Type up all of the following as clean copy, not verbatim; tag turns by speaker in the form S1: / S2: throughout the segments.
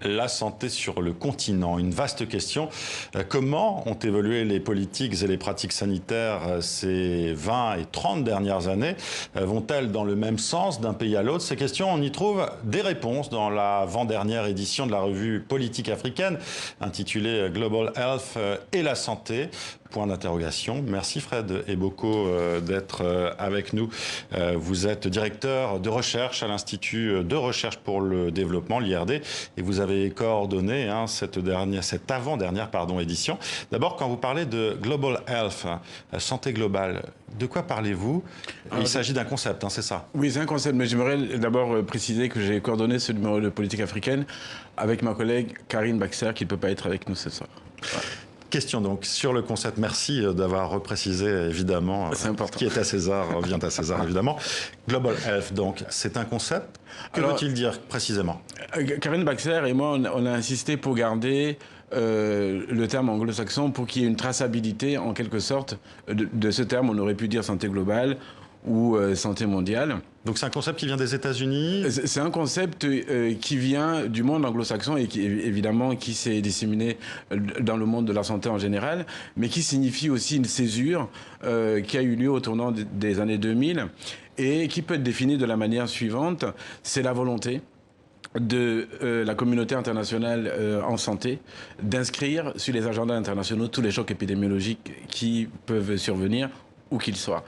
S1: La santé sur le continent, une vaste question. Comment ont évolué les politiques et les pratiques sanitaires ces 20 et 30 dernières années? Vont-elles dans le même sens d'un pays à l'autre? Ces questions, on y trouve des réponses dans l'avant-dernière édition de la revue politique africaine, intitulée Global Health et la santé. Point d'interrogation. Merci Fred Eboko d'être avec nous. Vous êtes directeur de recherche à l'Institut de recherche pour le développement, l'IRD, et vous avez coordonné cette avant-dernière édition. D'abord, quand vous parlez de Global Health, santé globale, de quoi parlez-vous? Il s'agit d'un concept, c'est ça?
S2: Oui, c'est un concept, mais j'aimerais d'abord préciser que j'ai coordonné ce numéro de politique africaine avec ma collègue Karine Baxter, qui ne peut pas être avec nous ce soir. Voilà.
S1: Question donc sur le concept. Merci d'avoir reprécisé évidemment ce qui est à César vient à César évidemment. Global Health, donc c'est un concept. Que veut-il dire précisément?
S2: Karine Baxter et moi, on a insisté pour garder le terme anglo-saxon pour qu'il y ait une traçabilité en quelque sorte de ce terme. On aurait pu dire santé globale ou santé mondiale.
S1: Donc c'est un concept qui vient des États-Unis?
S2: C'est un concept qui vient du monde anglo-saxon et qui, évidemment, qui s'est disséminé dans le monde de la santé en général, mais qui signifie aussi une césure qui a eu lieu au tournant des années 2000 et qui peut être définie de la manière suivante. C'est la volonté de la communauté internationale en santé d'inscrire sur les agendas internationaux tous les chocs épidémiologiques qui peuvent survenir, où qu'il soit.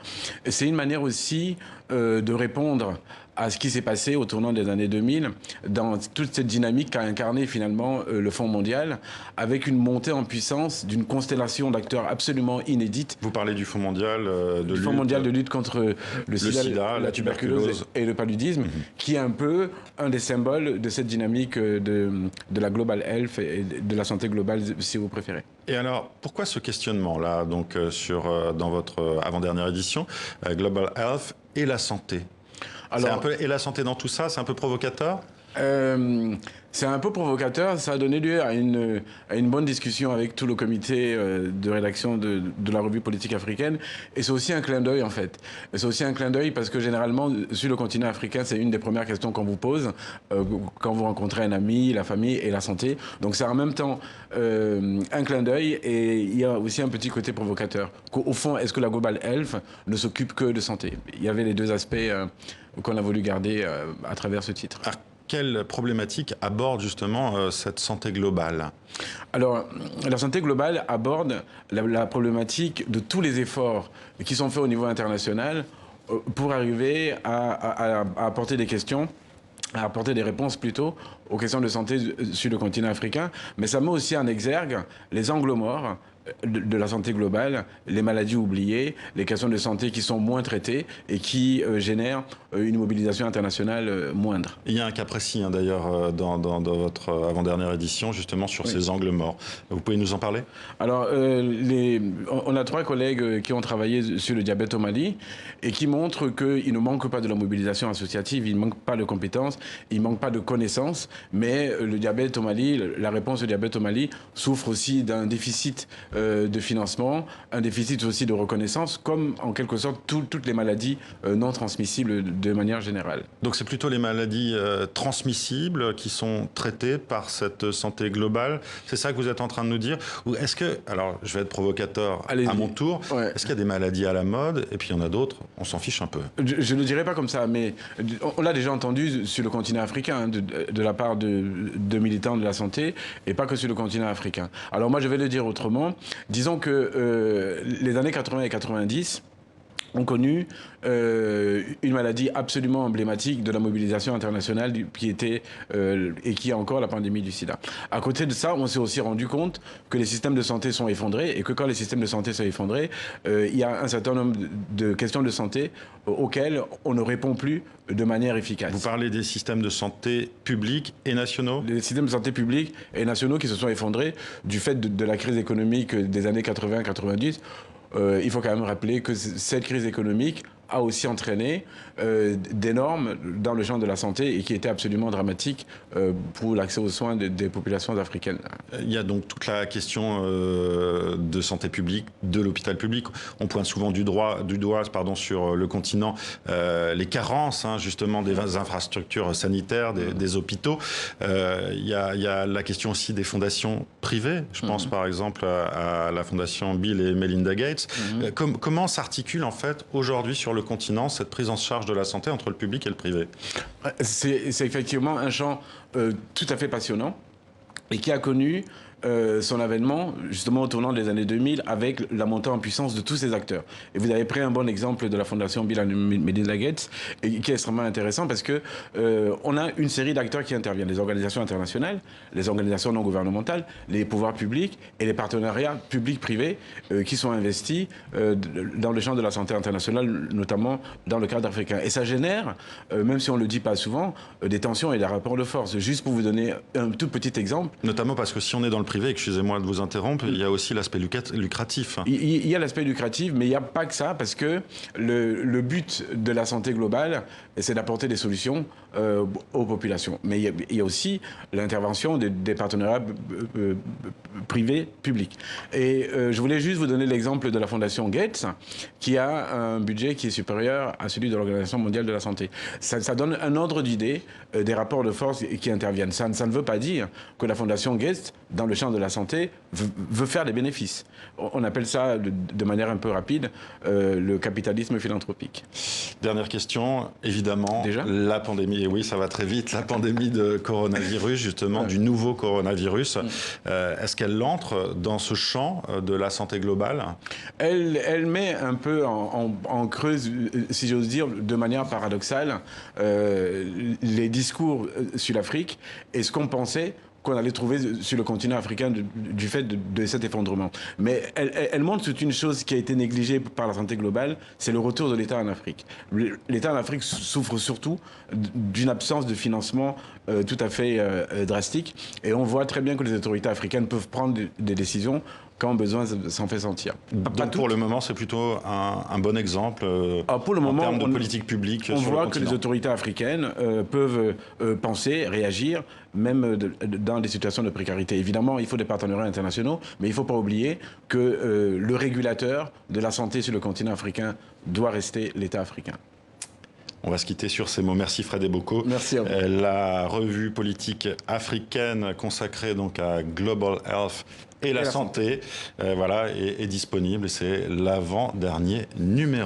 S2: C'est une manière aussi de répondre à ce qui s'est passé au tournant des années 2000, dans toute cette dynamique qu'a incarné finalement le Fonds mondial, avec une montée en puissance d'une constellation d'acteurs absolument inédite.
S1: Vous parlez du Fonds mondial
S2: de lutte contre le sida, la tuberculose et le paludisme, qui est un peu un des symboles de cette dynamique de la Global Health et de la santé globale, si vous préférez.
S1: Et alors, pourquoi ce questionnement-là, donc dans votre avant-dernière édition, Global Health et la santé? Et la santé dans tout ça, c'est un peu provocateur?
S2: C'est un peu provocateur. Ça a donné lieu à une bonne discussion avec tout le comité de rédaction de la revue politique africaine. Et c'est aussi un clin d'œil, en fait. C'est aussi un clin d'œil parce que généralement, sur le continent africain, c'est une des premières questions qu'on vous pose quand vous rencontrez un ami, la famille et la santé. Donc c'est en même temps un clin d'œil et il y a aussi un petit côté provocateur. Au fond, est-ce que la Global Health ne s'occupe que de santé? Il y avait les deux aspects qu'on a voulu garder à travers ce titre.
S1: Quelle problématique aborde justement cette santé globale?
S2: Alors, la santé globale aborde la problématique de tous les efforts qui sont faits au niveau international pour arriver à apporter des questions, à apporter des réponses plutôt aux questions de santé sur le continent africain. Mais ça met aussi en exergue les angles morts de la santé globale, les maladies oubliées, les questions de santé qui sont moins traitées et qui génèrent une mobilisation internationale moindre.
S1: Il y a un cas précis d'ailleurs dans votre avant-dernière édition justement sur ces angles morts. Vous pouvez nous en parler?
S2: Alors, on a 3 collègues qui ont travaillé sur le diabète au Mali et qui montrent qu'il ne manque pas de la mobilisation associative, il ne manque pas de compétences, il ne manque pas de connaissances, mais le diabète au Mali, la réponse au diabète au Mali souffre aussi d'un déficit de financement, un déficit aussi de reconnaissance, comme en quelque sorte toutes les maladies non transmissibles de manière générale.
S1: Donc c'est plutôt les maladies transmissibles qui sont traitées par cette santé globale? C'est ça que vous êtes en train de nous dire? Ou est-ce que, alors je vais être provocateur à mon tour, est-ce qu'il y a des maladies à la mode et puis il y en a d'autres, on s'en fiche un peu?
S2: Je ne dirais pas comme ça, mais on l'a déjà entendu sur le continent africain, de la part de militants de la santé, et pas que sur le continent africain. Alors moi je vais le dire autrement. Disons que les années 80 et 90 ont connu une maladie absolument emblématique de la mobilisation internationale qui était et qui est encore la pandémie du sida. À côté de ça, on s'est aussi rendu compte que les systèmes de santé sont effondrés et que quand les systèmes de santé sont effondrés, il y a un certain nombre de questions de santé auxquelles on ne répond plus de manière efficace.
S1: Vous parlez des systèmes de santé publics et nationaux?
S2: Les systèmes de santé publics et nationaux qui se sont effondrés du fait de la crise économique des années 80-90. Il faut quand même rappeler que cette crise économique a aussi entraîné des normes dans le champ de la santé et qui étaient absolument dramatiques pour l'accès aux soins des populations africaines.
S1: Il y a donc toute la question de santé publique, de l'hôpital public. On pointe souvent du doigt sur le continent les carences justement des infrastructures sanitaires, des hôpitaux. Il y a la question aussi des fondations privées. Je pense par exemple à la fondation Bill et Melinda Gates. Comment s'articule en fait aujourd'hui sur le continent cette prise en charge de la santé entre le public et le privé?
S2: C'est effectivement un champ tout à fait passionnant et qui a connu son avènement justement au tournant des années 2000 avec la montée en puissance de tous ces acteurs. Et vous avez pris un bon exemple de la fondation Bill and Melinda Gates et qui est extrêmement intéressant parce que on a une série d'acteurs qui interviennent, les organisations internationales, les organisations non gouvernementales, les pouvoirs publics et les partenariats publics-privés qui sont investis dans le champ de la santé internationale, notamment dans le cadre africain. Et ça génère, même si on ne le dit pas souvent, des tensions et des rapports de force. Juste pour vous donner un tout petit exemple.
S1: Notamment parce que si on est dans le privé, excusez-moi de vous interrompre, il y a aussi l'aspect lucratif.
S2: Il y a l'aspect lucratif, mais il n'y a pas que ça, parce que le but de la santé globale, c'est d'apporter des solutions aux populations. Mais il y a aussi l'intervention des partenariats privés, publics. Et je voulais juste vous donner l'exemple de la Fondation Gates, qui a un budget qui est supérieur à celui de l'Organisation mondiale de la santé. Ça donne un ordre d'idée des rapports de force qui interviennent. Ça ne veut pas dire que la Fondation Gates, dans le champ de la santé, veut faire des bénéfices. On appelle ça, de manière un peu rapide, le capitalisme philanthropique.
S1: Dernière question, évidemment,
S2: déjà
S1: la pandémie, et oui, ça va très vite, la pandémie de coronavirus, justement, du nouveau coronavirus, est-ce qu'elle entre dans ce champ de la santé globale?
S2: Elle met un peu en creuse, si j'ose dire, de manière paradoxale, les discours sur l'Afrique et ce qu'on pensait qu'on allait trouver sur le continent africain du fait de cet effondrement. Mais elle montre toute une chose qui a été négligée par la santé globale, c'est le retour de l'État en Afrique. L'État en Afrique souffre surtout d'une absence de financement tout à fait drastique. Et on voit très bien que les autorités africaines peuvent prendre des décisions quand besoin s'en fait sentir.
S1: Donc pour le moment, c'est plutôt un bon exemple
S2: pour le moment,
S1: en termes de politique publique.
S2: On
S1: sur
S2: voit
S1: le
S2: que les autorités africaines peuvent penser, réagir, même dans des situations de précarité. Évidemment, il faut des partenariats internationaux, mais il ne faut pas oublier que le régulateur de la santé sur le continent africain doit rester l'État africain.
S1: On va se quitter sur ces mots. Merci Fred Eboko.
S2: Merci à vous.
S1: La revue politique africaine consacrée donc à Global Health et la santé, voilà, est disponible. C'est l'avant-dernier numéro.